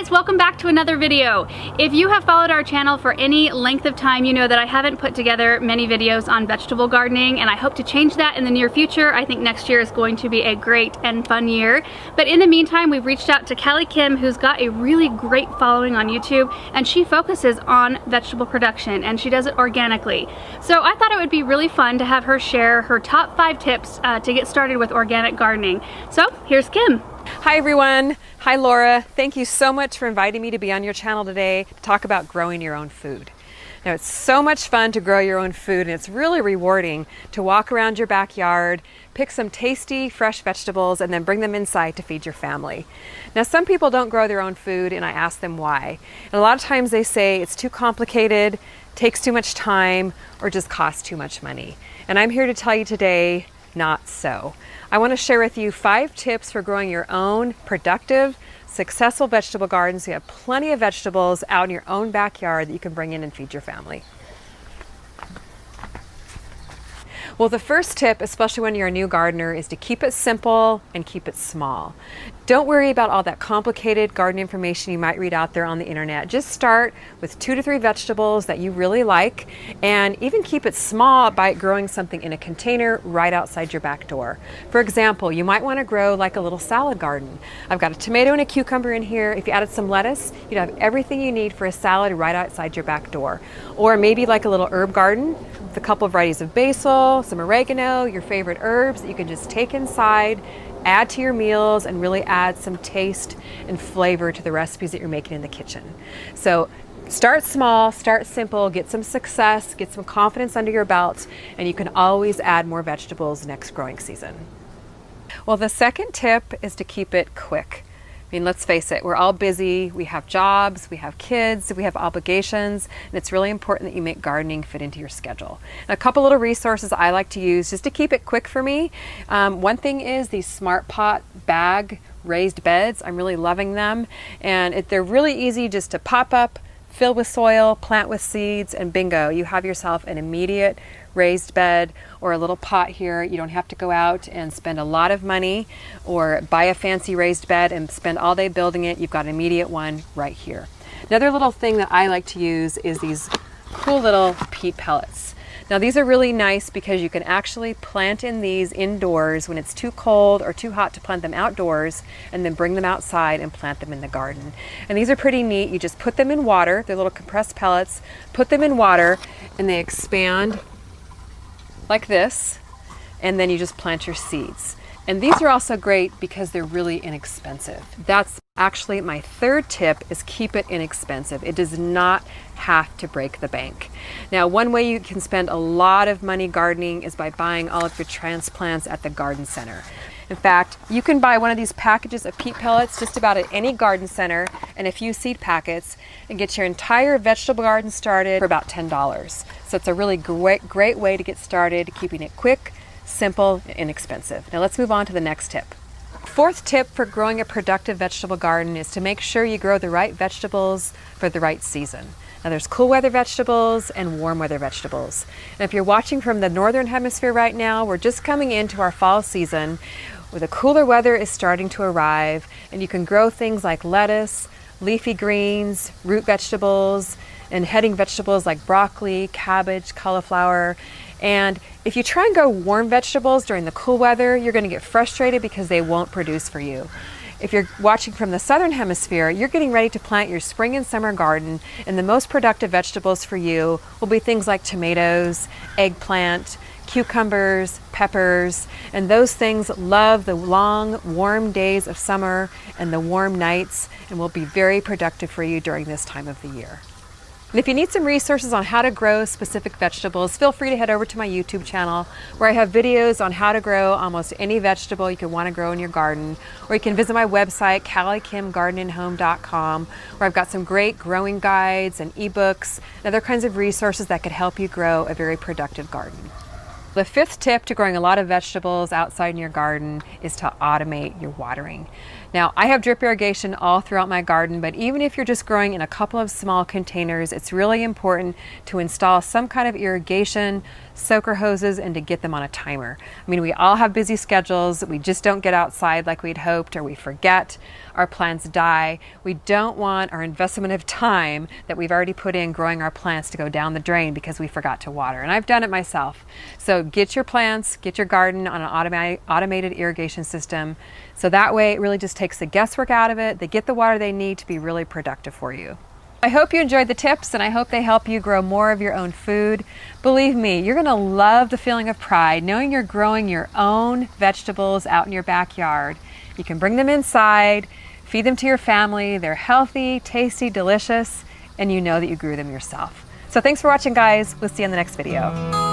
guys, welcome back to another video. If you have followed our channel for any length of time, you know that I haven't put together many videos on vegetable gardening, and I hope to change that in the near future. I think next year is going to be a great and fun year. But in the meantime, we've reached out to CaliKim, who's got a really great following on YouTube, and she focuses on vegetable production, and she does it organically. So I thought it would be really fun to have her share her top 5 tips to get started with organic gardening. So here's Kim. Hi everyone. Hi Laura. Thank you so much for inviting me to be on your channel today to talk about growing your own food. Now, it's so much fun to grow your own food, and it's really rewarding to walk around your backyard, pick some tasty fresh vegetables, and then bring them inside to feed your family. Now, some people don't grow their own food, and I ask them why. And a lot of times they say it's too complicated, takes too much time, or just costs too much money. And I'm here to tell you today, not so. I want to share with you 5 tips for growing your own productive, successful vegetable garden so you have plenty of vegetables out in your own backyard that you can bring in and feed your family. Well, the first tip, especially when you're a new gardener, is to keep it simple and keep it small. Don't worry about all that complicated garden information you might read out there on the internet. Just start with 2 to 3 vegetables that you really like, and even keep it small by growing something in a container right outside your back door. For example, you might want to grow like a little salad garden. I've got a tomato and a cucumber in here. If you added some lettuce, you'd have everything you need for a salad right outside your back door. Or maybe like a little herb garden with a couple of varieties of basil, some oregano, your favorite herbs that you can just take inside, add to your meals, and really add some taste and flavor to the recipes that you're making in the kitchen. So start small, start simple, get some success, get some confidence under your belt, and you can always add more vegetables next growing season. Well, the second tip is to keep it quick. I mean, let's face it, we're all busy, we have jobs, we have kids, we have obligations, and it's really important that you make gardening fit into your schedule. And a couple little resources I like to use just to keep it quick for me. One thing is these Smart Pot bag raised beds. I'm really loving them, and they're really easy just to pop up, fill with soil, plant with seeds, and bingo, you have yourself an immediate raised bed or a little pot here. You don't have to go out and spend a lot of money or buy a fancy raised bed and spend all day building it. You've got an immediate one right here. Another little thing that I like to use is these cool little peat pellets. Now, these are really nice because you can actually plant in these indoors when it's too cold or too hot to plant them outdoors, and then bring them outside and plant them in the garden. And these are pretty neat. You just put them in water. They're little compressed pellets. Put them in water and they expand like this, and then you just plant your seeds. And these are also great because they're really inexpensive. That's actually my third tip, is keep it inexpensive. It does not have to break the bank. Now, one way you can spend a lot of money gardening is by buying all of your transplants at the garden center. In fact, you can buy one of these packages of peat pellets just about at any garden center and a few seed packets and get your entire vegetable garden started for about $10. So it's a really great way to get started, keeping it quick, simple, and inexpensive. Now let's move on to the next tip. Fourth tip for growing a productive vegetable garden is to make sure you grow the right vegetables for the right season. Now, there's cool weather vegetables and warm weather vegetables. And if you're watching from the northern hemisphere right now, we're just coming into our fall season where the cooler weather is starting to arrive, and you can grow things like lettuce, leafy greens, root vegetables, and heading vegetables like broccoli, cabbage, cauliflower. And if you try and grow warm vegetables during the cool weather, you're going to get frustrated because they won't produce for you. If you're watching from the southern hemisphere, you're getting ready to plant your spring and summer garden, and the most productive vegetables for you will be things like tomatoes, eggplant, cucumbers, peppers, and those things love the long, warm days of summer and the warm nights, and will be very productive for you during this time of the year. And if you need some resources on how to grow specific vegetables, feel free to head over to my YouTube channel, where I have videos on how to grow almost any vegetable you could want to grow in your garden. Or you can visit my website, CaliKimGardenandHome.com, where I've got some great growing guides and ebooks and other kinds of resources that could help you grow a very productive garden. The fifth tip to growing a lot of vegetables outside in your garden is to automate your watering. Now, I have drip irrigation all throughout my garden, but even if you're just growing in a couple of small containers, it's really important to install some kind of irrigation, soaker hoses, and to get them on a timer. I mean, we all have busy schedules. We just don't get outside like we'd hoped, or we forget. Our plants die. We don't want our investment of time that we've already put in growing our plants to go down the drain because we forgot to water. And I've done it myself. So get your plants, get your garden on an automated irrigation system. So that way it really just takes the guesswork out of it. They get the water they need to be really productive for you. I hope you enjoyed the tips, and I hope they help you grow more of your own food. Believe me, you're gonna love the feeling of pride knowing you're growing your own vegetables out in your backyard. You can bring them inside, feed them to your family. They're healthy, tasty, delicious, and you know that you grew them yourself. So thanks for watching, guys. We'll see you in the next video.